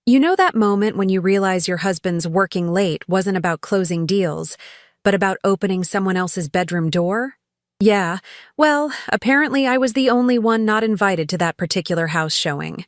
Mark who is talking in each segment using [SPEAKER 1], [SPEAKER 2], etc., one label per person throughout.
[SPEAKER 1] You know that moment when you realize your husband's working late wasn't about closing deals, but about opening someone else's bedroom door? Yeah, well, apparently I was the only one not invited to that particular house showing.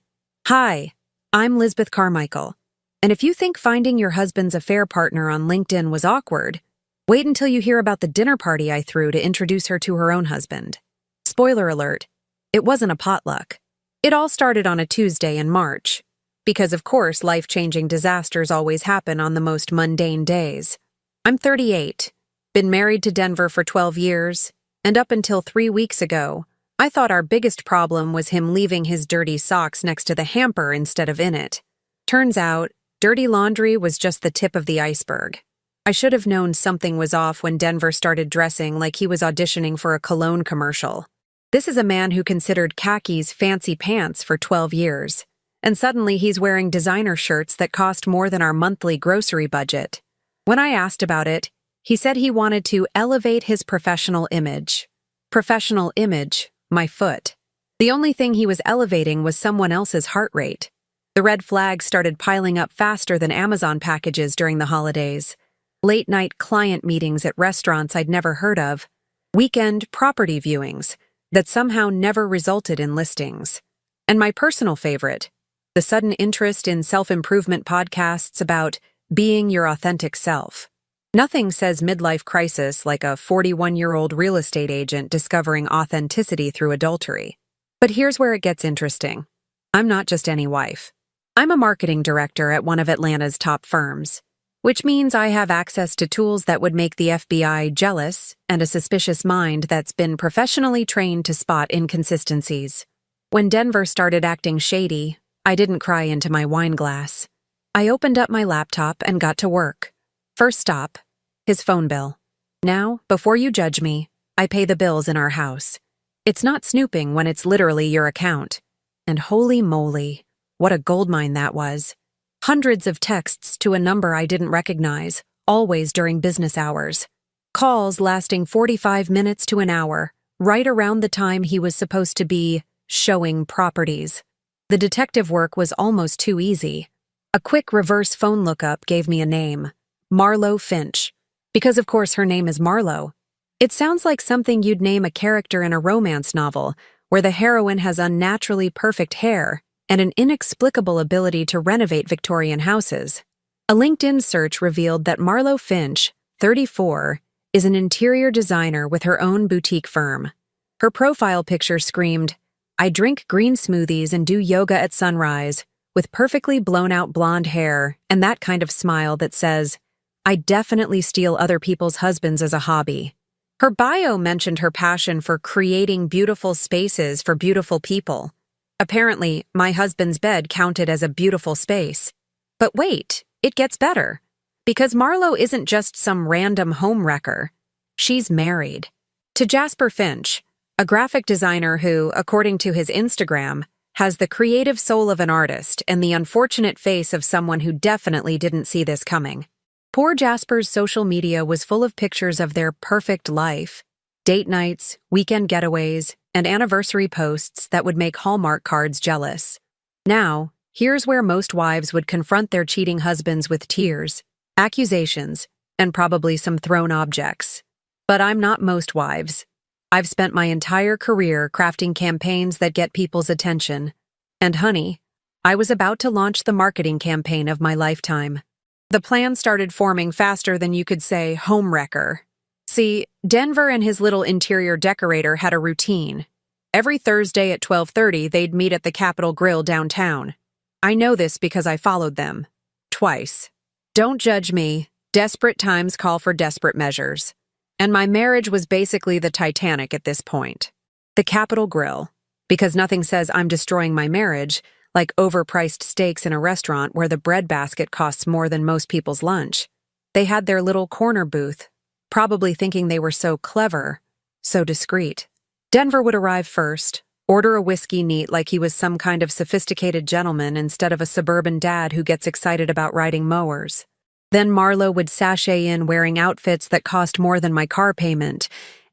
[SPEAKER 1] Hi, I'm Lisbeth Carmichael, and if you think finding your husband's affair partner on LinkedIn was awkward, wait until you hear about the dinner party I threw to introduce her to her own husband. Spoiler alert, it wasn't a potluck. It all started on a Tuesday in March. Because of course life-changing disasters always happen on the most mundane days. I'm 38, been married to Denver for 12 years, and up until 3 weeks ago, I thought our biggest problem was him leaving his dirty socks next to the hamper instead of in it. Turns out, dirty laundry was just the tip of the iceberg. I should have known something was off when Denver started dressing like he was auditioning for a cologne commercial. This is a man who considered khakis fancy pants for 12 years. And suddenly he's wearing designer shirts that cost more than our monthly grocery budget. When I asked about it, he said he wanted to elevate his professional image. Professional image, my foot. The only thing he was elevating was someone else's heart rate. The red flags started piling up faster than Amazon packages during the holidays. Late-night client meetings at restaurants I'd never heard of. Weekend property viewings that somehow never resulted in listings. And my personal favorite, the sudden interest in self-improvement podcasts about being your authentic self. Nothing says midlife crisis like a 41-year-old real estate agent discovering authenticity through adultery. But here's where it gets interesting. I'm not just any wife. I'm a marketing director at one of Atlanta's top firms, which means I have access to tools that would make the FBI jealous and a suspicious mind that's been professionally trained to spot inconsistencies. When Denver started acting shady, I didn't cry into my wine glass. I opened up my laptop and got to work. First stop, his phone bill. Now, before you judge me, I pay the bills in our house. It's not snooping when it's literally your account. And holy moly, what a goldmine that was. Hundreds of texts to a number I didn't recognize, always during business hours. Calls lasting 45 minutes to an hour, right around the time he was supposed to be showing properties. The detective work was almost too easy. A quick reverse phone lookup gave me a name, Marlo Finch, because of course her name is Marlo. It sounds like something you'd name a character in a romance novel, where the heroine has unnaturally perfect hair and an inexplicable ability to renovate Victorian houses. A LinkedIn search revealed that Marlo Finch, 34, is an interior designer with her own boutique firm. Her profile picture screamed, "I drink green smoothies and do yoga at sunrise," with perfectly blown-out blonde hair and that kind of smile that says, "I definitely steal other people's husbands as a hobby." Her bio mentioned her passion for creating beautiful spaces for beautiful people. Apparently, my husband's bed counted as a beautiful space. But wait, it gets better. Because Marlo isn't just some random home wrecker. She's married to Jasper Finch, a graphic designer who, according to his Instagram, has the creative soul of an artist and the unfortunate face of someone who definitely didn't see this coming. Poor Jasper's social media was full of pictures of their perfect life, date nights, weekend getaways, and anniversary posts that would make Hallmark cards jealous. Now, here's where most wives would confront their cheating husbands with tears, accusations, and probably some thrown objects. But I'm not most wives. I've spent my entire career crafting campaigns that get people's attention. And honey, I was about to launch the marketing campaign of my lifetime. The plan started forming faster than you could say home wrecker. See, Denver and his little interior decorator had a routine. Every Thursday at 12:30, they'd meet at the Capitol Grill downtown. I know this because I followed them. Twice. Don't judge me. Desperate times call for desperate measures. And my marriage was basically the Titanic at this point. The Capitol Grill, because nothing says I'm destroying my marriage like overpriced steaks in a restaurant where the breadbasket costs more than most people's lunch. They had their little corner booth, probably thinking they were so clever, so discreet. Denver would arrive first, order a whiskey neat like he was some kind of sophisticated gentleman instead of a suburban dad who gets excited about riding mowers. Then Marlo would sashay in wearing outfits that cost more than my car payment,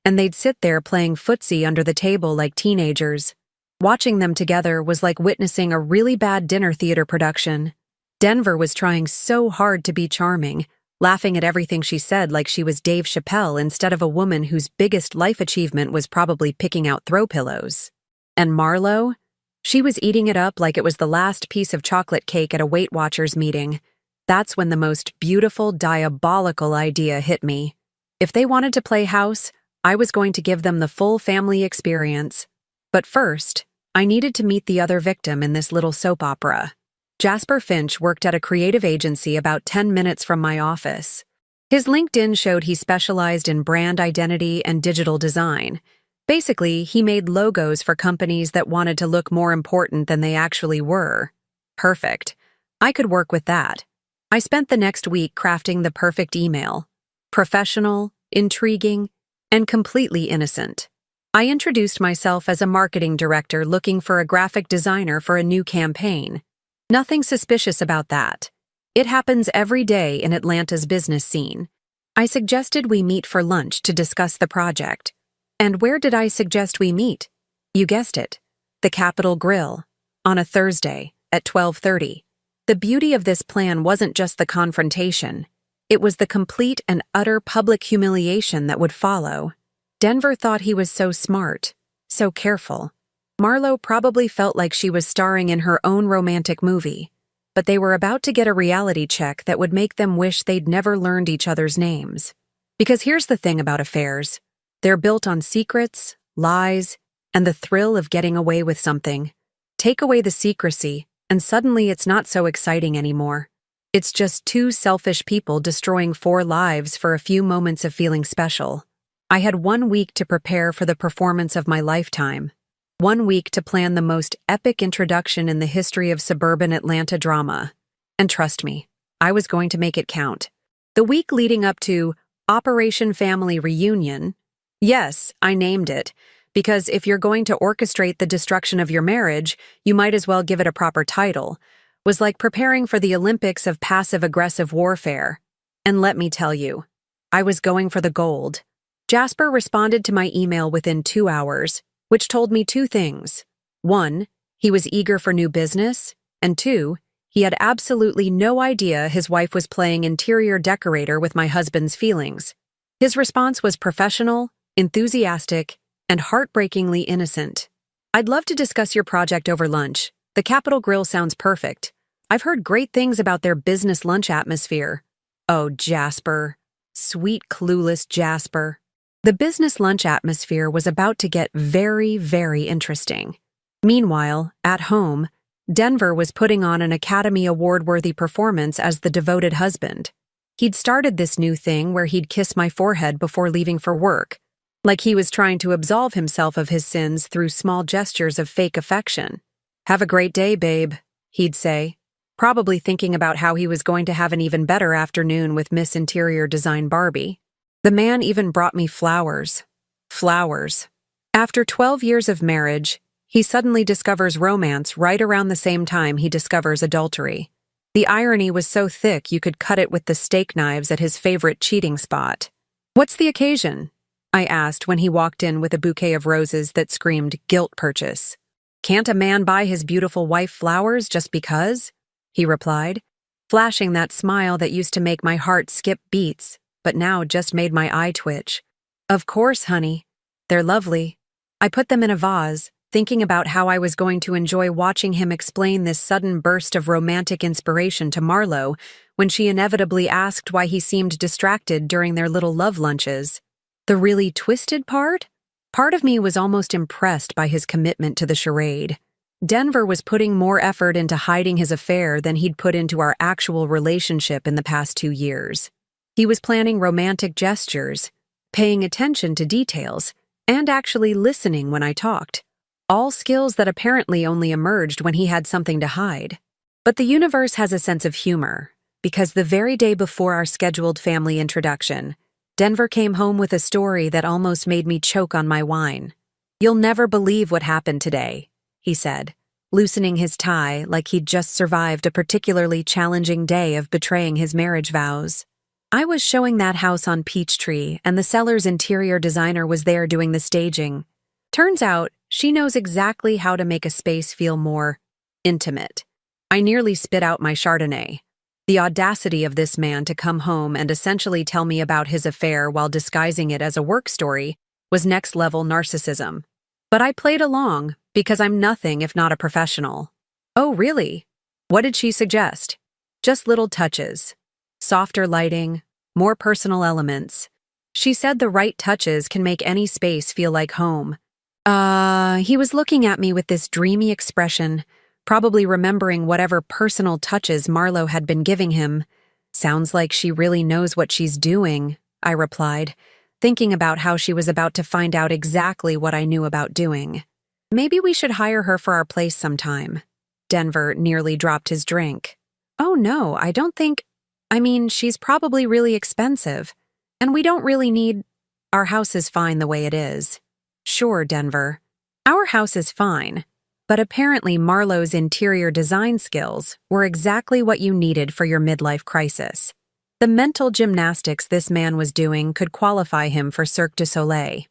[SPEAKER 1] and they'd sit there playing footsie under the table like teenagers. Watching them together was like witnessing a really bad dinner theater production. Denver was trying so hard to be charming, laughing at everything she said like she was Dave Chappelle instead of a woman whose biggest life achievement was probably picking out throw pillows. And Marlo? She was eating it up like it was the last piece of chocolate cake at a Weight Watchers meeting. That's when the most beautiful, diabolical idea hit me. If they wanted to play house, I was going to give them the full family experience. But first, I needed to meet the other victim in this little soap opera. Jasper Finch worked at a creative agency about 10 minutes from my office. His LinkedIn showed he specialized in brand identity and digital design. Basically, he made logos for companies that wanted to look more important than they actually were. Perfect. I could work with that. I spent the next week crafting the perfect email. Professional, intriguing, and completely innocent. I introduced myself as a marketing director looking for a graphic designer for a new campaign. Nothing suspicious about that. It happens every day in Atlanta's business scene. I suggested we meet for lunch to discuss the project. And where did I suggest we meet? You guessed it. The Capitol Grill. On a Thursday, at 12:30. The beauty of this plan wasn't just the confrontation. It was the complete and utter public humiliation that would follow. Denver thought he was so smart, so careful. Marlo probably felt like she was starring in her own romantic movie, but they were about to get a reality check that would make them wish they'd never learned each other's names. Because here's the thing about affairs. They're built on secrets, lies, and the thrill of getting away with something. Take away the secrecy, and suddenly it's not so exciting anymore. It's just two selfish people destroying 4 lives for a few moments of feeling special. I had 1 week to prepare for the performance of my lifetime. 1 week to plan the most epic introduction in the history of suburban Atlanta drama. And trust me, I was going to make it count. The week leading up to Operation Family Reunion, yes, I named it, because if you're going to orchestrate the destruction of your marriage, you might as well give it a proper title, was like preparing for the Olympics of passive-aggressive warfare. And let me tell you, I was going for the gold. Jasper responded to my email within 2 hours, which told me 2 things. 1, he was eager for new business, and 2, he had absolutely no idea his wife was playing interior decorator with my husband's feelings. His response was professional, enthusiastic, and heartbreakingly innocent. I'd love to discuss your project over lunch. The Capitol Grill sounds perfect. I've heard great things about their business lunch atmosphere. Oh, Jasper. Sweet, clueless Jasper. The business lunch atmosphere was about to get very, very interesting. Meanwhile, at home, Denver was putting on an Academy Award-worthy performance as the devoted husband. He'd started this new thing where he'd kiss my forehead before leaving for work, like he was trying to absolve himself of his sins through small gestures of fake affection. "Have a great day, babe," he'd say, probably thinking about how he was going to have an even better afternoon with Miss Interior Design Barbie. The man even brought me flowers. Flowers. After 12 years of marriage, he suddenly discovers romance right around the same time he discovers adultery. The irony was so thick you could cut it with the steak knives at his favorite cheating spot. "What's the occasion?" I asked when he walked in with a bouquet of roses that screamed guilt purchase. "Can't a man buy his beautiful wife flowers just because?" he replied, flashing that smile that used to make my heart skip beats, but now just made my eye twitch. "Of course, honey. They're lovely." I put them in a vase, thinking about how I was going to enjoy watching him explain this sudden burst of romantic inspiration to Marlo when she inevitably asked why he seemed distracted during their little love lunches. The really twisted part? Part of me was almost impressed by his commitment to the charade. Denver was putting more effort into hiding his affair than he'd put into our actual relationship in the past 2 years. He was planning romantic gestures, paying attention to details, and actually listening when I talked. All skills that apparently only emerged when he had something to hide. But the universe has a sense of humor, because the very day before our scheduled family introduction, Denver came home with a story that almost made me choke on my wine. "You'll never believe what happened today," he said, loosening his tie like he'd just survived a particularly challenging day of betraying his marriage vows. "I was showing that house on Peachtree, and the seller's interior designer was there doing the staging. Turns out, she knows exactly how to make a space feel more intimate. I nearly spit out my Chardonnay. The audacity of this man to come home and essentially tell me about his affair while disguising it as a work story was next-level narcissism. But I played along because I'm nothing if not a professional. Oh, really? What did she suggest? Just little touches. Softer lighting, more personal elements. She said the right touches can make any space feel like home. He was looking at me with this dreamy expression, probably remembering whatever personal touches Marlo had been giving him. Sounds like she really knows what she's doing, I replied, thinking about how she was about to find out exactly what I knew about doing. Maybe we should hire her for our place sometime. Denver nearly dropped his drink. Oh no, I don't think... she's probably really expensive. And we don't really need... Our house is fine the way it is. Sure, Denver. Our house is fine. But apparently Marlo's interior design skills were exactly what you needed for your midlife crisis. The mental gymnastics this man was doing could qualify him for Cirque du Soleil.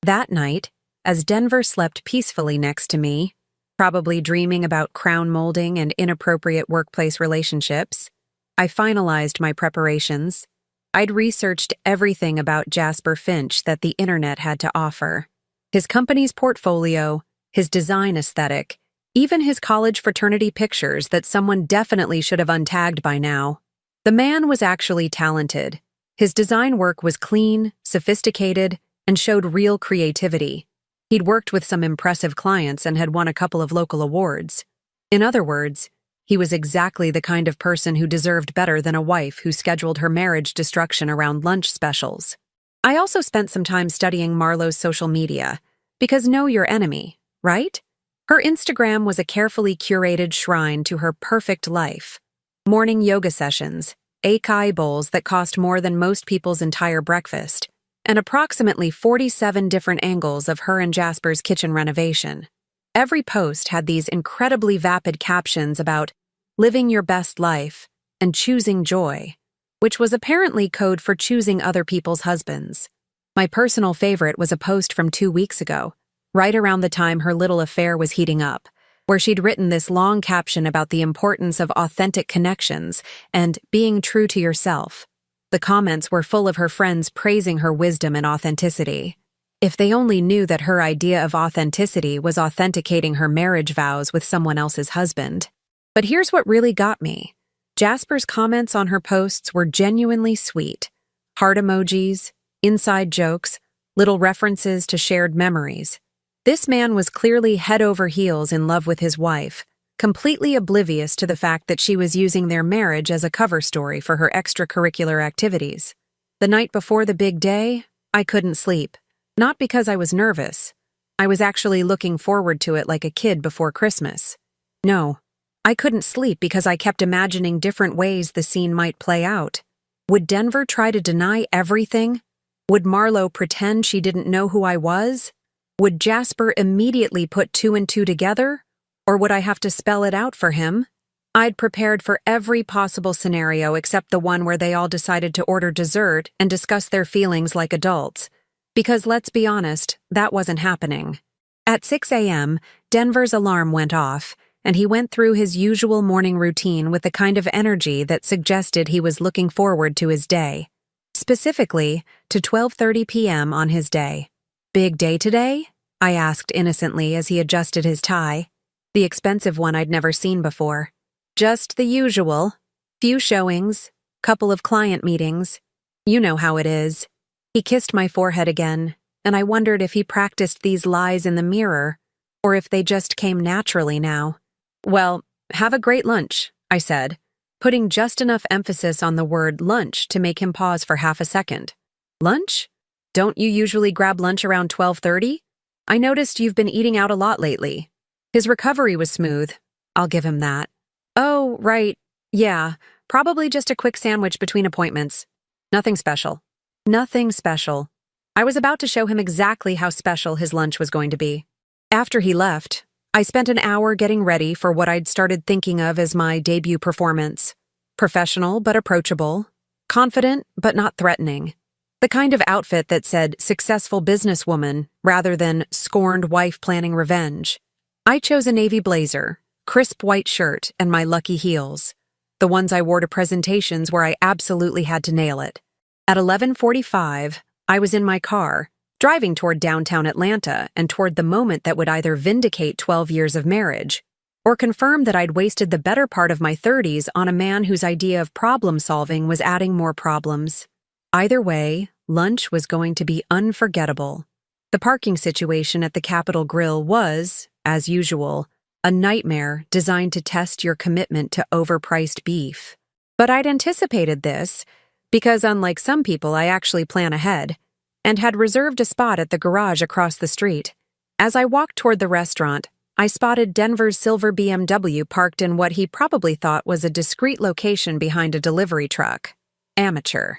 [SPEAKER 1] That night, as Denver slept peacefully next to me, probably dreaming about crown molding and inappropriate workplace relationships, I finalized my preparations. I'd researched everything about Jasper Finch that the internet had to offer. His company's portfolio, his design aesthetic, even his college fraternity pictures that someone definitely should have untagged by now. The man was actually talented. His design work was clean, sophisticated, and showed real creativity. He'd worked with some impressive clients and had won a couple of local awards. In other words, he was exactly the kind of person who deserved better than a wife who scheduled her marriage destruction around lunch specials. I also spent some time studying Marlo's social media, because know your enemy, right? Her Instagram was a carefully curated shrine to her perfect life. Morning yoga sessions, acai bowls that cost more than most people's entire breakfast, and approximately 47 different angles of her and Jasper's kitchen renovation. Every post had these incredibly vapid captions about living your best life and choosing joy, which was apparently code for choosing other people's husbands. My personal favorite was a post from 2 weeks ago, right around the time her little affair was heating up, where she'd written this long caption about the importance of authentic connections and being true to yourself. The comments were full of her friends praising her wisdom and authenticity. If they only knew that her idea of authenticity was authenticating her marriage vows with someone else's husband. But here's what really got me. Jasper's comments on her posts were genuinely sweet. Heart emojis, inside jokes, little references to shared memories. This man was clearly head over heels in love with his wife, completely oblivious to the fact that she was using their marriage as a cover story for her extracurricular activities. The night before the big day, I couldn't sleep. Not because I was nervous. I was actually looking forward to it like a kid before Christmas. No, I couldn't sleep because I kept imagining different ways the scene might play out. Would Denver try to deny everything? Would Marlo pretend she didn't know who I was? Would Jasper immediately put 2 and 2 together? Or would I have to spell it out for him? I'd prepared for every possible scenario except the one where they all decided to order dessert and discuss their feelings like adults. Because let's be honest, that wasn't happening. At 6 a.m., Denver's alarm went off, and he went through his usual morning routine with the kind of energy that suggested he was looking forward to his day. Specifically, to 12:30 p.m. on his day. Big day today? I asked innocently as he adjusted his tie. The expensive one I'd never seen before. Just the usual. Few showings, couple of client meetings. You know how it is. He kissed my forehead again, and I wondered if he practiced these lies in the mirror, or if they just came naturally now. Well, have a great lunch, I said, putting just enough emphasis on the word lunch to make him pause for half a second. Lunch? Don't you usually grab lunch around 12:30? I noticed you've been eating out a lot lately. His recovery was smooth. I'll give him that. Oh, right. Yeah, probably just a quick sandwich between appointments. Nothing special. Nothing special. I was about to show him exactly how special his lunch was going to be. After he left, I spent an hour getting ready for what I'd started thinking of as my debut performance. Professional but approachable. Confident but not threatening. The kind of outfit that said successful businesswoman rather than scorned wife planning revenge. I chose a navy blazer, crisp white shirt, and my lucky heels. The ones I wore to presentations where I absolutely had to nail it. At 11:45, I was in my car, driving toward downtown Atlanta and toward the moment that would either vindicate 12 years of marriage or confirm that I'd wasted the better part of my 30s on a man whose idea of problem-solving was adding more problems. Either way, lunch was going to be unforgettable. The parking situation at the Capitol Grill was, as usual, a nightmare designed to test your commitment to overpriced beef. But I'd anticipated this because, unlike some people, I actually plan ahead and had reserved a spot at the garage across the street. As I walked toward the restaurant, I spotted Denver's silver BMW parked in what he probably thought was a discreet location behind a delivery truck. Amateur.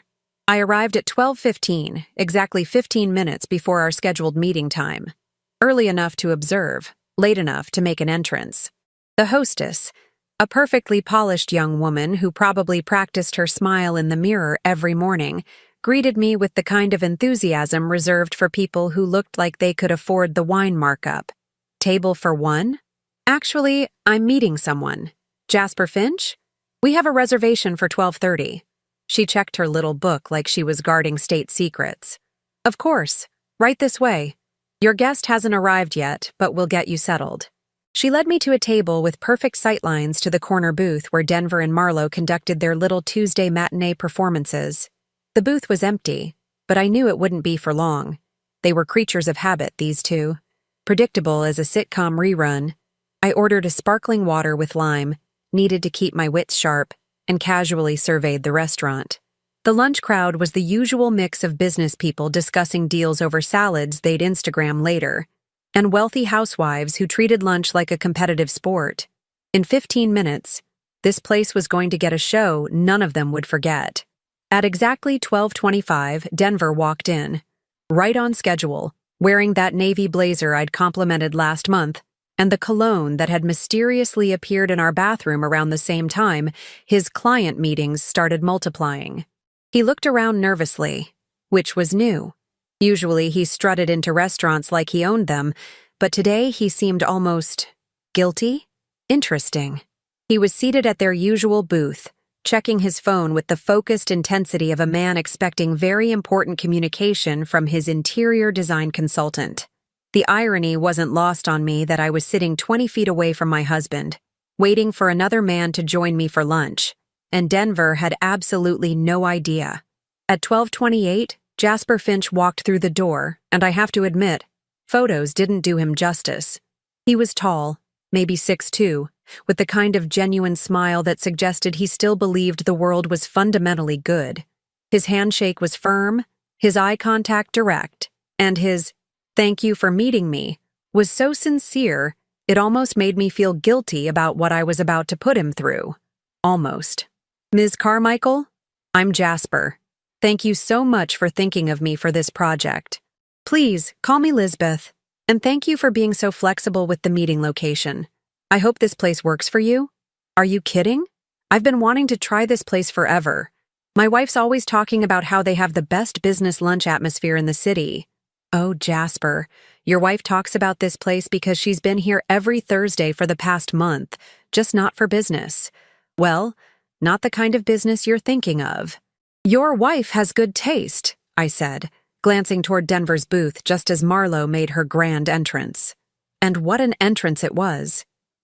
[SPEAKER 1] I arrived at 12:15, exactly 15 minutes before our scheduled meeting time. Early enough to observe, late enough to make an entrance. The hostess, a perfectly polished young woman who probably practiced her smile in the mirror every morning, greeted me with the kind of enthusiasm reserved for people who looked like they could afford the wine markup. Table for one? Actually, I'm meeting someone. Jasper Finch? We have a reservation for 12:30. She checked her little book like she was guarding state secrets. Of course. Right this way. Your guest hasn't arrived yet, but we'll get you settled. She led me to a table with perfect sightlines to the corner booth where Denver and Marlo conducted their little Tuesday matinee performances. The booth was empty, but I knew it wouldn't be for long. They were creatures of habit, these two. Predictable as a sitcom rerun. I ordered a sparkling water with lime, needed to keep my wits sharp, and casually surveyed the restaurant. The lunch crowd was the usual mix of business people discussing deals over salads they'd Instagram later, and wealthy housewives who treated lunch like a competitive sport. In 15 minutes, this place was going to get a show none of them would forget. At exactly 12:25, Denver walked in, right on schedule, wearing that navy blazer I'd complimented last month, and the cologne that had mysteriously appeared in our bathroom around the same time his client meetings started multiplying. He looked around nervously, which was new. Usually he strutted into restaurants like he owned them, but today he seemed almost guilty? Interesting. He was seated at their usual booth, checking his phone with the focused intensity of a man expecting very important communication from his interior design consultant. The irony wasn't lost on me that I was sitting 20 feet away from my husband, waiting for another man to join me for lunch, and Denver had absolutely no idea. At 12:28, Jasper Finch walked through the door, and I have to admit, photos didn't do him justice. He was tall, maybe 6'2", with the kind of genuine smile that suggested he still believed the world was fundamentally good. His handshake was firm, his eye contact direct, and his "thank you for meeting me" was so sincere, it almost made me feel guilty about what I was about to put him through. Almost. Ms. Carmichael, I'm Jasper. Thank you so much for thinking of me for this project. Please, call me Lizbeth, and thank you for being so flexible with the meeting location. I hope this place works for you. Are you kidding? I've been wanting to try this place forever. My wife's always talking about how they have the best business lunch atmosphere in the city. Oh, Jasper, your wife talks about this place because she's been here every Thursday for the past month, just not for business. Well, not the kind of business you're thinking of. Your wife has good taste, I said, glancing toward Denver's booth just as Marlo made her grand entrance. And what an entrance it was.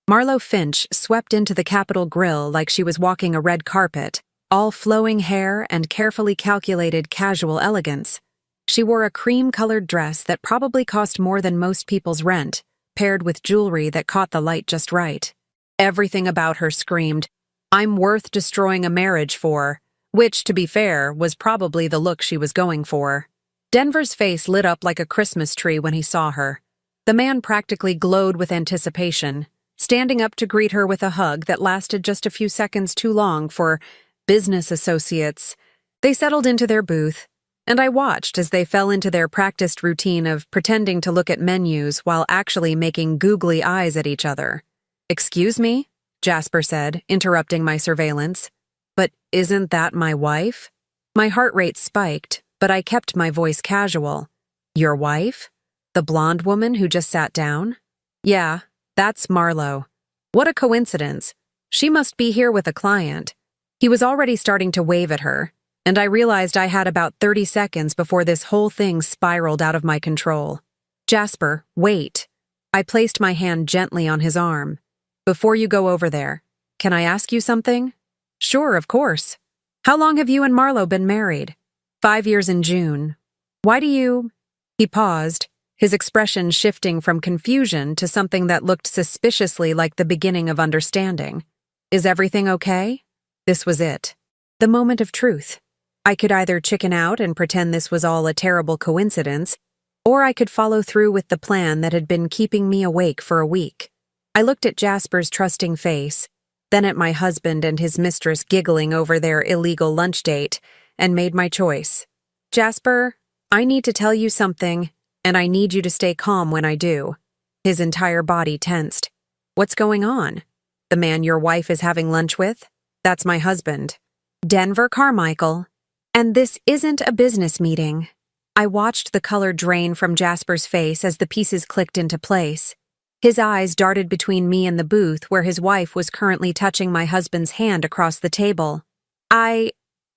[SPEAKER 1] Marlo Finch swept into the Capitol Grill like she was walking a red carpet, all flowing hair and carefully calculated casual elegance. She wore a cream-colored dress that probably cost more than most people's rent, paired with jewelry that caught the light just right. Everything about her screamed, "I'm worth destroying a marriage for," which, to be fair, was probably the look she was going for. Denver's face lit up like a Christmas tree when he saw her. The man practically glowed with anticipation, standing up to greet her with a hug that lasted just a few seconds too long for business associates. They settled into their booth, and I watched as they fell into their practiced routine of pretending to look at menus while actually making googly eyes at each other. "Excuse me?" Jasper said, interrupting my surveillance. "But isn't that my wife?" My heart rate spiked, but I kept my voice casual. "Your wife? The blonde woman who just sat down?" "Yeah, that's Marlo." What a coincidence. She must be here with a client. He was already starting to wave at her, and I realized I had about 30 seconds before this whole thing spiraled out of my control. Jasper, wait. I placed my hand gently on his arm. Before you go over there, can I ask you something? Sure, of course. How long have you and Marlo been married? 5 years in June. Why do you... He paused, his expression shifting from confusion to something that looked suspiciously like the beginning of understanding. Is everything okay? This was it. The moment of truth. I could either chicken out and pretend this was all a terrible coincidence, or I could follow through with the plan that had been keeping me awake for a week. I looked at Jasper's trusting face, then at my husband and his mistress giggling over their illegal lunch date, and made my choice. Jasper, I need to tell you something, and I need you to stay calm when I do. His entire body tensed. What's going on? The man your wife is having lunch with? That's my husband. Denver Carmichael. And this isn't a business meeting. I watched the color drain from Jasper's face as the pieces clicked into place. His eyes darted between me and the booth where his wife was currently touching my husband's hand across the table.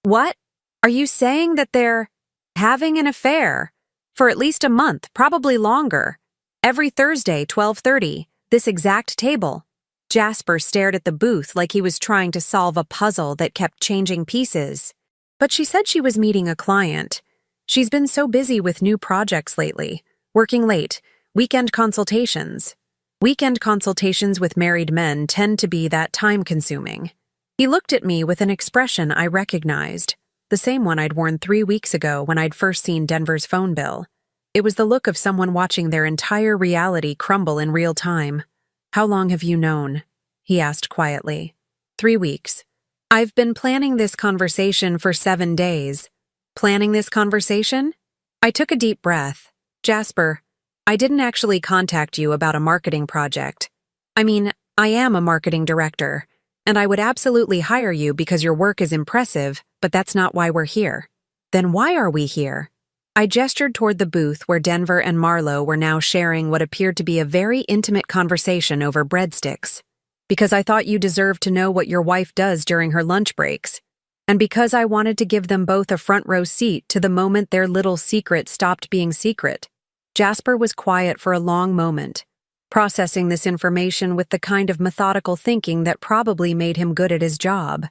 [SPEAKER 1] What? Are you saying that they're having an affair? For at least a month, probably longer. Every Thursday, 12:30, this exact table. Jasper stared at the booth like he was trying to solve a puzzle that kept changing pieces. But she said she was meeting a client. She's been so busy with new projects lately, working late, weekend consultations. Weekend consultations with married men tend to be that time-consuming. He looked at me with an expression I recognized, the same one I'd worn 3 weeks ago when I'd first seen Denver's phone bill. It was the look of someone watching their entire reality crumble in real time. How long have you known? He asked quietly. 3 weeks. I've been planning this conversation for 7 days. Planning this conversation? I took a deep breath. Jasper, I didn't actually contact you about a marketing project. I mean, I am a marketing director, and I would absolutely hire you because your work is impressive, but that's not why we're here. Then why are we here? I gestured toward the booth where Denver and Marlo were now sharing what appeared to be a very intimate conversation over breadsticks. Because I thought you deserved to know what your wife does during her lunch breaks. And because I wanted to give them both a front row seat to the moment their little secret stopped being secret. Jasper was quiet for a long moment, processing this information with the kind of methodical thinking that probably made him good at his job.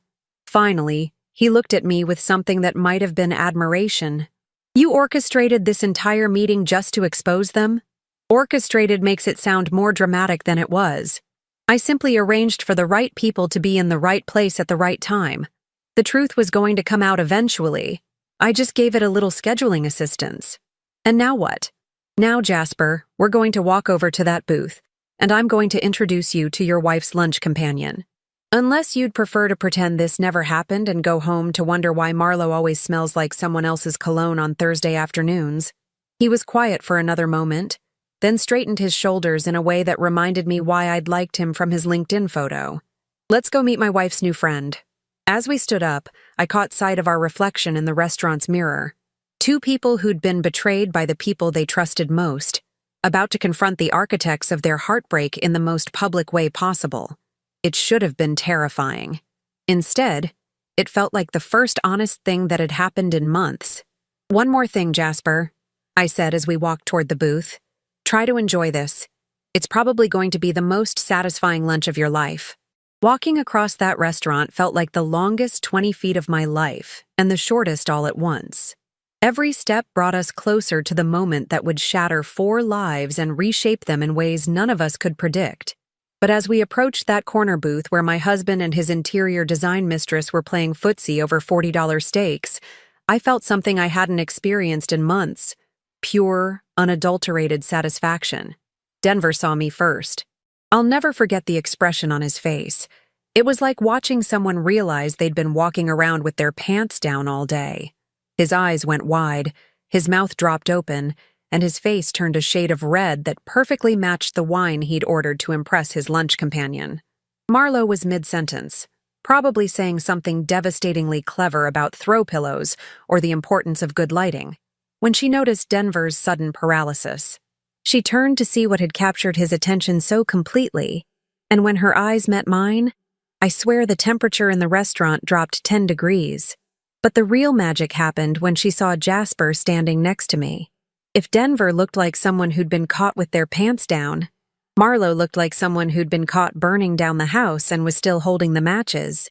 [SPEAKER 1] Finally, he looked at me with something that might have been admiration. You orchestrated this entire meeting just to expose them? Orchestrated makes it sound more dramatic than it was. I simply arranged for the right people to be in the right place at the right time. The truth was going to come out eventually. I just gave it a little scheduling assistance. And now what? Now, Jasper, we're going to walk over to that booth, and I'm going to introduce you to your wife's lunch companion. Unless you'd prefer to pretend this never happened and go home to wonder why Marlo always smells like someone else's cologne on Thursday afternoons. He was quiet for another moment, then straightened his shoulders in a way that reminded me why I'd liked him from his LinkedIn photo. Let's go meet my wife's new friend. As we stood up, I caught sight of our reflection in the restaurant's mirror. 2 people who'd been betrayed by the people they trusted most, about to confront the architects of their heartbreak in the most public way possible. It should have been terrifying. Instead, it felt like the first honest thing that had happened in months. One more thing, Jasper, I said as we walked toward the booth. Try to enjoy this. It's probably going to be the most satisfying lunch of your life. Walking across that restaurant felt like the longest 20 feet of my life, and the shortest all at once. Every step brought us closer to the moment that would shatter 4 lives and reshape them in ways none of us could predict. But as we approached that corner booth where my husband and his interior design mistress were playing footsie over $40 steaks, I felt something I hadn't experienced in months. Pure, unadulterated satisfaction. Denver saw me first. I'll never forget the expression on his face. It was like watching someone realize they'd been walking around with their pants down all day. His eyes went wide, his mouth dropped open, and his face turned a shade of red that perfectly matched the wine he'd ordered to impress his lunch companion. Marlo was mid-sentence, probably saying something devastatingly clever about throw pillows or the importance of good lighting, when she noticed Denver's sudden paralysis. She turned to see what had captured his attention so completely, And when her eyes met mine, I swear the temperature in the restaurant dropped 10 degrees. But the real magic happened when she saw Jasper standing next to me. If Denver looked like someone who'd been caught with their pants down, Marlo looked like someone who'd been caught burning down the house and was still holding the matches.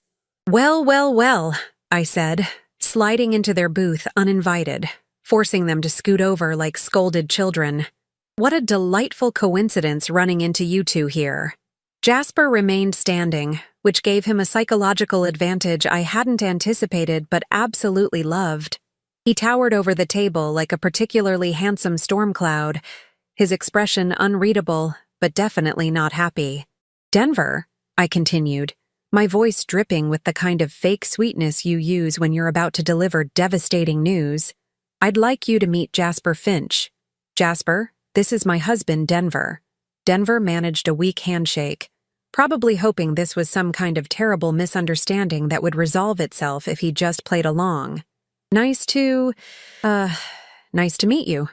[SPEAKER 1] "Well, well, well," I said, sliding into their booth uninvited, forcing them to scoot over like scolded children. "What a delightful coincidence running into you two here." Jasper remained standing, which gave him a psychological advantage I hadn't anticipated but absolutely loved. He towered over the table like a particularly handsome storm cloud, his expression unreadable, but definitely not happy. "Denver," I continued, my voice dripping with the kind of fake sweetness you use when you're about to deliver devastating news, "I'd like you to meet Jasper Finch. Jasper, this is my husband, Denver." Denver managed a weak handshake, probably hoping this was some kind of terrible misunderstanding that would resolve itself if he just played along. Nice to meet you."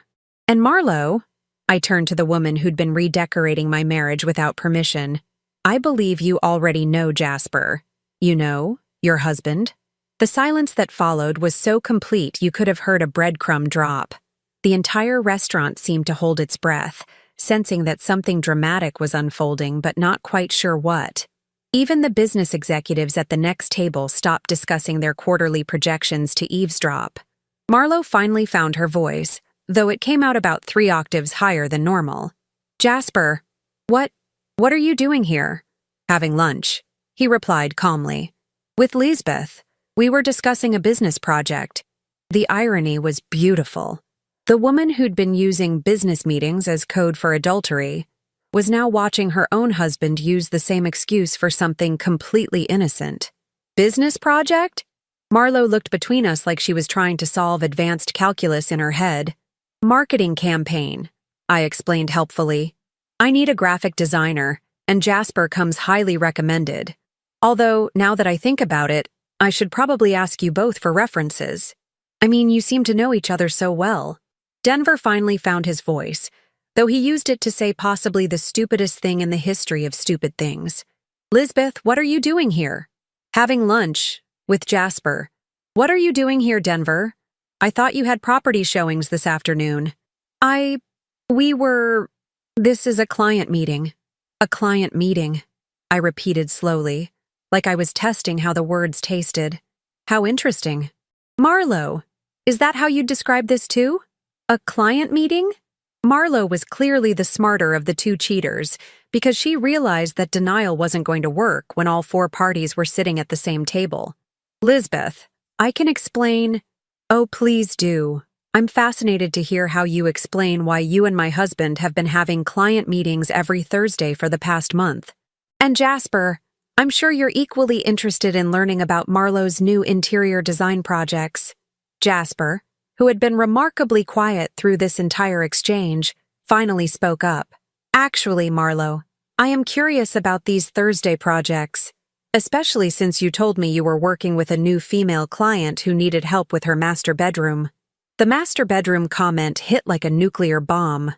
[SPEAKER 1] "And Marlo," I turned to the woman who'd been redecorating my marriage without permission, "I believe you already know Jasper. You know, your husband." The silence that followed was so complete you could have heard a breadcrumb drop. The entire restaurant seemed to hold its breath, sensing that something dramatic was unfolding but not quite sure what. Even the business executives at the next table stopped discussing their quarterly projections to eavesdrop. Marlo finally found her voice, though it came out about 3 octaves higher than normal. "Jasper, what are you doing here?" "Having lunch," he replied calmly. "With Lisbeth. We were discussing a business project." The irony was beautiful. The woman who'd been using business meetings as code for adultery was now watching her own husband use the same excuse for something completely innocent. "Business project?" Marlo looked between us like she was trying to solve advanced calculus in her head. "Marketing campaign," I explained helpfully. "I need a graphic designer, and Jasper comes highly recommended. Although, now that I think about it, I should probably ask you both for references. I mean, you seem to know each other so well." Denver finally found his voice, though he used it to say possibly the stupidest thing in the history of stupid things. "Lisbeth, what are you doing here?" "Having lunch with Jasper." "What are you doing here, Denver? I thought you had property showings this afternoon." This is a client meeting." "A client meeting," I repeated slowly, like I was testing how the words tasted. "How interesting." "Marlo, is that how you'd describe this too? A client meeting?" Marlo was clearly the smarter of the 2 cheaters, because she realized that denial wasn't going to work when all 4 parties were sitting at the same table. "Lisbeth, I can explain." "Oh, please do. I'm fascinated to hear how you explain why you and my husband have been having client meetings every Thursday for the past month. And Jasper, I'm sure you're equally interested in learning about Marlo's new interior design projects." Jasper, who had been remarkably quiet through this entire exchange, finally spoke up. "Actually, Marlo, I am curious about these Thursday projects, especially since you told me you were working with a new female client who needed help with her master bedroom." The master bedroom comment hit like a nuclear bomb.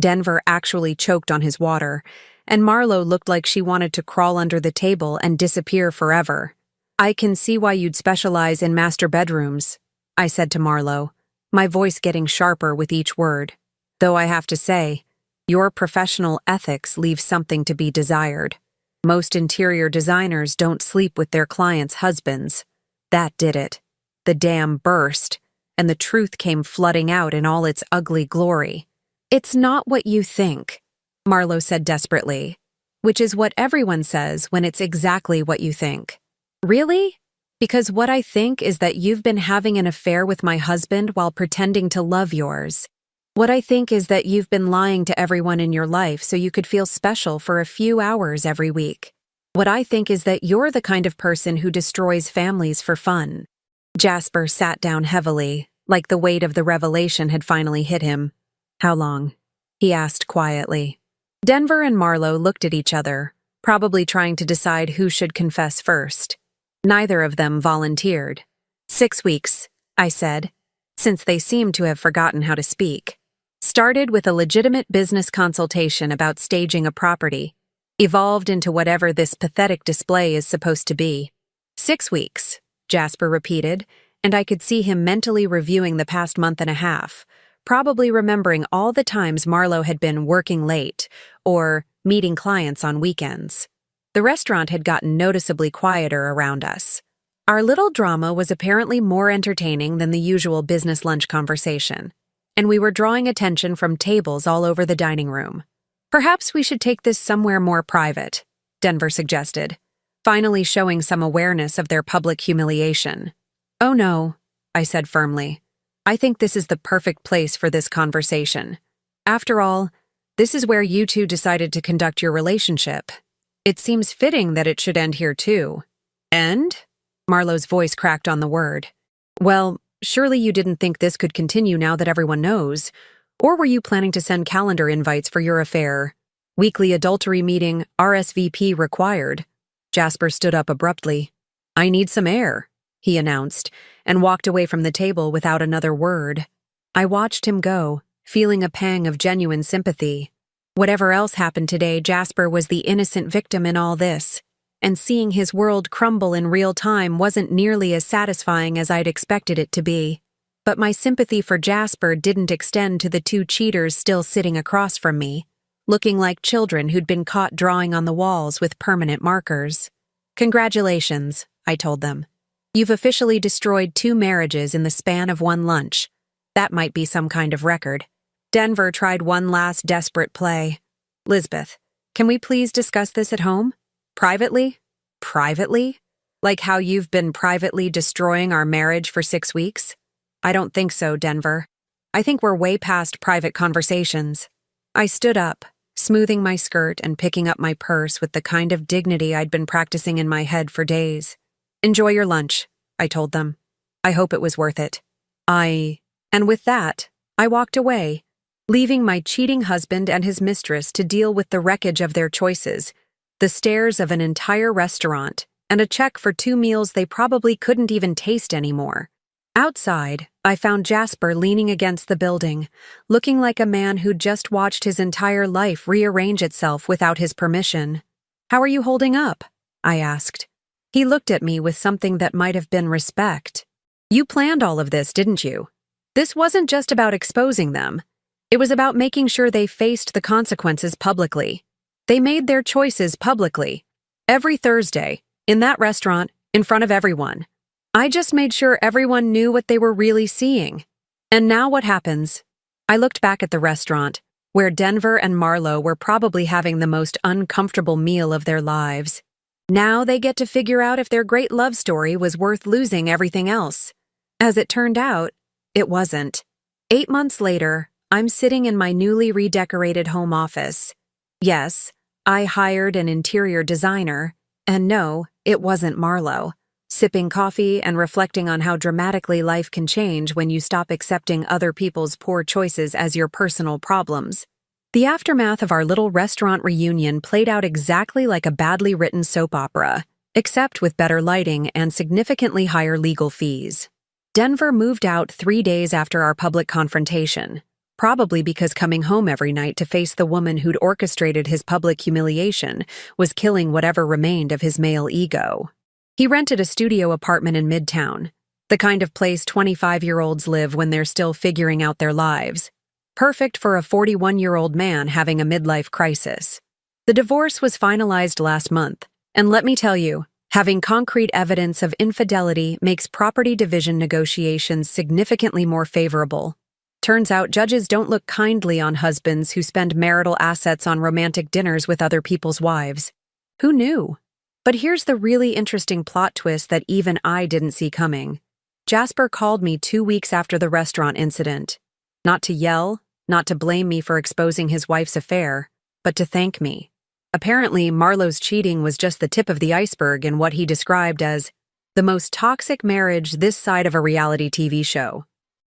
[SPEAKER 1] Denver actually choked on his water, and Marlo looked like she wanted to crawl under the table and disappear forever. "I can see why you'd specialize in master bedrooms," I said to Marlo, my voice getting sharper with each word. "Though I have to say, your professional ethics leave something to be desired. Most interior designers don't sleep with their clients' husbands." That did it. The dam burst, and the truth came flooding out in all its ugly glory. "It's not what you think," Marlo said desperately, which is what everyone says when it's exactly what you think. "Really? Because what I think is that you've been having an affair with my husband while pretending to love yours. What I think is that you've been lying to everyone in your life so you could feel special for a few hours every week. What I think is that you're the kind of person who destroys families for fun." Jasper sat down heavily, like the weight of the revelation had finally hit him. "How long?" he asked quietly. Denver and Marlo looked at each other, probably trying to decide who should confess first. Neither of them volunteered. 6 weeks, I said, since they seemed to have forgotten how to speak. Started with a legitimate business consultation about staging a property. evolved into whatever this pathetic display is supposed to be. 6 weeks, Jasper repeated, and I could see him mentally reviewing the past month and a half, probably remembering all the times Marlo had been working late or meeting clients on weekends. The restaurant had gotten noticeably quieter around us. Our little drama was apparently more entertaining than the usual business lunch conversation, and we were drawing attention from tables all over the dining room. Perhaps we should take this somewhere more private, Denver suggested, finally showing some awareness of their public humiliation. Oh no, I said firmly. I think this is the perfect place for this conversation. After all, this is where you two decided to conduct your relationship. It seems fitting that it should end here too. End? Marlo's voice cracked on the word. Well, surely you didn't think this could continue now that everyone knows. Or were you planning to send calendar invites for your affair? Weekly adultery meeting, RSVP required. Jasper stood up abruptly. I need some air, he announced, and walked away from the table without another word. I watched him go, feeling a pang of genuine sympathy. Whatever else happened today, Jasper was the innocent victim in all this, and seeing his world crumble in real time wasn't nearly as satisfying as I'd expected it to be. But my sympathy for Jasper didn't extend to the two cheaters still sitting across from me, looking like children who'd been caught drawing on the walls with permanent markers. Congratulations, I told them. You've officially destroyed 2 marriages in the span of 1 lunch. That might be some kind of record. Denver tried one last desperate play. Lisbeth, can we please discuss this at home? Privately? Privately? Like how you've been privately destroying our marriage for 6 weeks? I don't think so, Denver. I think we're way past private conversations. I stood up, smoothing my skirt and picking up my purse with the kind of dignity I'd been practicing in my head for days. Enjoy your lunch, I told them. I hope it was worth it. And with that, I walked away, leaving my cheating husband and his mistress to deal with the wreckage of their choices, the stares of an entire restaurant, and a check for 2 meals they probably couldn't even taste anymore. Outside, I found Jasper leaning against the building, looking like a man who'd just watched his entire life rearrange itself without his permission. How are you holding up? I asked. He looked at me with something that might have been respect. You planned all of this, didn't you? This wasn't just about exposing them. It was about making sure they faced the consequences publicly. They made their choices publicly. Every Thursday, in that restaurant, in front of everyone. I just made sure everyone knew what they were really seeing. And now what happens? I looked back at the restaurant, where Denver and Marlo were probably having the most uncomfortable meal of their lives. Now they get to figure out if their great love story was worth losing everything else. As it turned out, it wasn't. 8 months later, I'm sitting in my newly redecorated home office. Yes, I hired an interior designer, and no, it wasn't Marlo. Sipping coffee and reflecting on how dramatically life can change when you stop accepting other people's poor choices as your personal problems. The aftermath of our little restaurant reunion played out exactly like a badly written soap opera, except with better lighting and significantly higher legal fees. Denver moved out 3 days after our public confrontation, probably because coming home every night to face the woman who'd orchestrated his public humiliation was killing whatever remained of his male ego. He rented a studio apartment in Midtown, the kind of place 25-year-olds live when they're still figuring out their lives. Perfect for a 41-year-old man having a midlife crisis. The divorce was finalized last month, and let me tell you, having concrete evidence of infidelity makes property division negotiations significantly more favorable. Turns out judges don't look kindly on husbands who spend marital assets on romantic dinners with other people's wives. Who knew? But here's the really interesting plot twist that even I didn't see coming. Jasper called me 2 weeks after the restaurant incident. Not to yell, not to blame me for exposing his wife's affair, but to thank me. Apparently, Marlo's cheating was just the tip of the iceberg in what he described as the most toxic marriage this side of a reality TV show.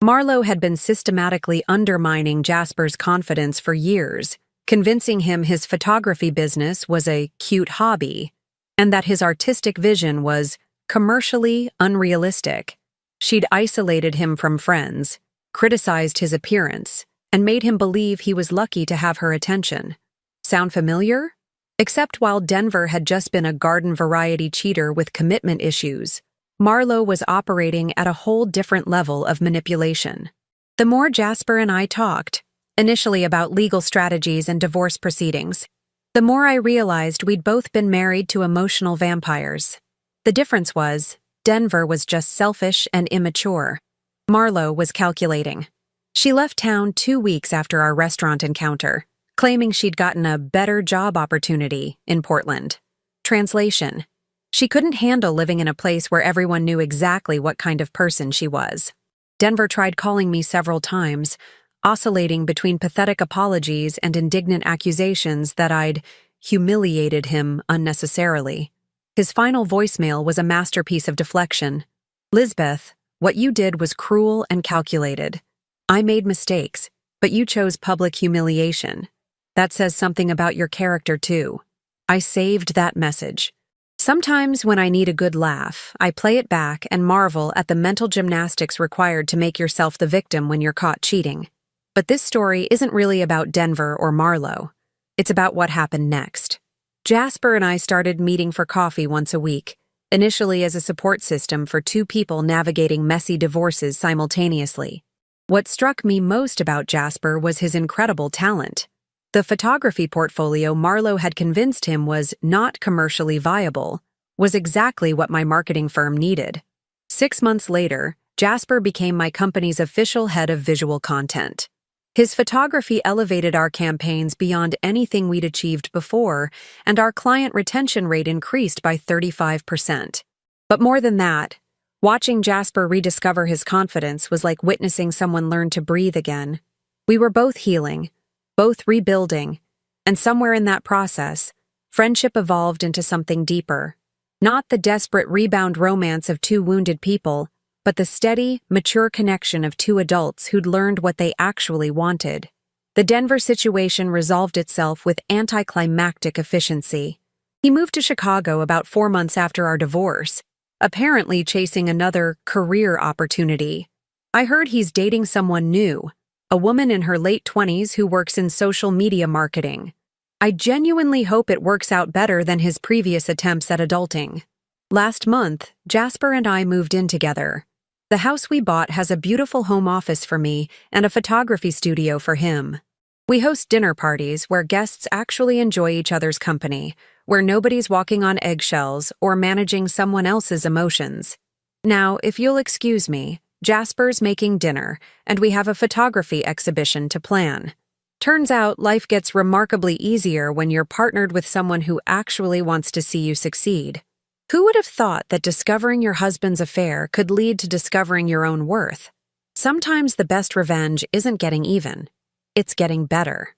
[SPEAKER 1] Marlo had been systematically undermining Jasper's confidence for years, convincing him his photography business was a cute hobby, and that his artistic vision was commercially unrealistic. She'd isolated him from friends, criticized his appearance, and made him believe he was lucky to have her attention. Sound familiar? Except while Denver had just been a garden variety cheater with commitment issues, Marlo was operating at a whole different level of manipulation. The more Jasper and I talked, initially about legal strategies and divorce proceedings, the more I realized we'd both been married to emotional vampires. The difference was, Denver was just selfish and immature. Marlo was calculating. She left town 2 weeks after our restaurant encounter, claiming she'd gotten a better job opportunity in Portland. Translation: she couldn't handle living in a place where everyone knew exactly what kind of person she was. Denver tried calling me several times, oscillating between pathetic apologies and indignant accusations that I'd humiliated him unnecessarily. His final voicemail was a masterpiece of deflection. "Lisbeth, what you did was cruel and calculated. I made mistakes, but you chose public humiliation. That says something about your character, too." I saved that message. Sometimes when I need a good laugh, I play it back and marvel at the mental gymnastics required to make yourself the victim when you're caught cheating. But this story isn't really about Denver or Marlo. It's about what happened next. Jasper and I started meeting for coffee once a week, initially as a support system for two people navigating messy divorces simultaneously. What struck me most about Jasper was his incredible talent. The photography portfolio Marlo had convinced him was not commercially viable was exactly what my marketing firm needed. 6 months later, Jasper became my company's official head of visual content. His photography elevated our campaigns beyond anything we'd achieved before, and our client retention rate increased by 35%. But more than that, watching Jasper rediscover his confidence was like witnessing someone learn to breathe again. We were both healing, both rebuilding, and somewhere in that process, friendship evolved into something deeper. Not the desperate rebound romance of two wounded people, but the steady, mature connection of two adults who'd learned what they actually wanted. The Denver situation resolved itself with anticlimactic efficiency. He moved to Chicago about 4 months after our divorce, apparently chasing another career opportunity. I heard he's dating someone new, a woman in her late 20s who works in social media marketing. I genuinely hope it works out better than his previous attempts at adulting. Last month, Jasper and I moved in together. The house we bought has a beautiful home office for me and a photography studio for him. We host dinner parties where guests actually enjoy each other's company, where nobody's walking on eggshells or managing someone else's emotions. Now, if you'll excuse me, Jasper's making dinner, and we have a photography exhibition to plan. Turns out life gets remarkably easier when you're partnered with someone who actually wants to see you succeed. Who would have thought that discovering your husband's affair could lead to discovering your own worth? Sometimes the best revenge isn't getting even, it's getting better.